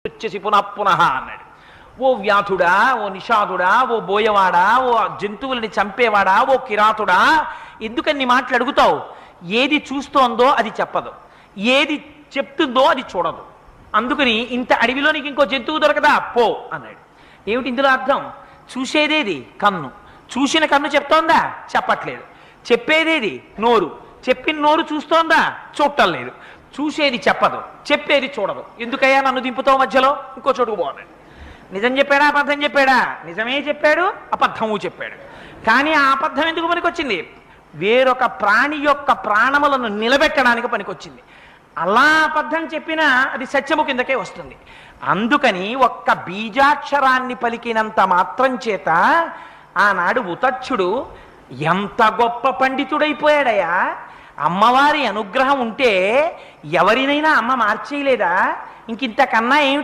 వచ్చేసి పునః పునః అన్నాడు. ఓ వ్యాధుడా, ఓ నిషాదుడా, ఓ బోయవాడా, ఓ జంతువులని చంపేవాడా, ఓ కిరాతుడా, ఎందుకని మాటలు అడుగుతావు? ఏది చూస్తోందో అది చెప్పదు, ఏది చెప్తుందో అది చూడదు. అందుకని ఇంత అడవిలో నీకు ఇంకో జంతువు దొరకదా, పో అన్నాడు. ఏమిటి ఇందులో అర్థం? చూసేదేది కన్ను, చూసిన కన్ను చెప్తోందా? చెప్పట్లేదు. చెప్పేదేది నోరు, చెప్పిన నోరు చూస్తోందా? చూడటం లేదు. చూసేది చెప్పదు, చెప్పేది చూడదు. ఎందుకయ్యా నన్ను దింపుతావు మధ్యలో? ఇంకో చోటుకు పోన్నాడు. నిజం చెప్పాడా అబద్ధం చెప్పాడా? నిజమే చెప్పాడు, అబద్ధము చెప్పాడు. కానీ ఆ అబద్ధం ఎందుకు పనికొచ్చింది? వేరొక ప్రాణి యొక్క ప్రాణములను నిలబెట్టడానికి పనికొచ్చింది. అలా అబద్ధం చెప్పినా అది సత్యము కిందకే వస్తుంది. అందుకని ఒక్క బీజాక్షరాన్ని పలికినంత మాత్రం చేత ఆనాడు ఉతచ్చుడు ఎంత గొప్ప పండితుడైపోయాడయా! అమ్మవారి అనుగ్రహం ఉంటే ఎవరినైనా అమ్మ మార్చేయలేదా? ఇంకింతకన్నా ఏమిటి?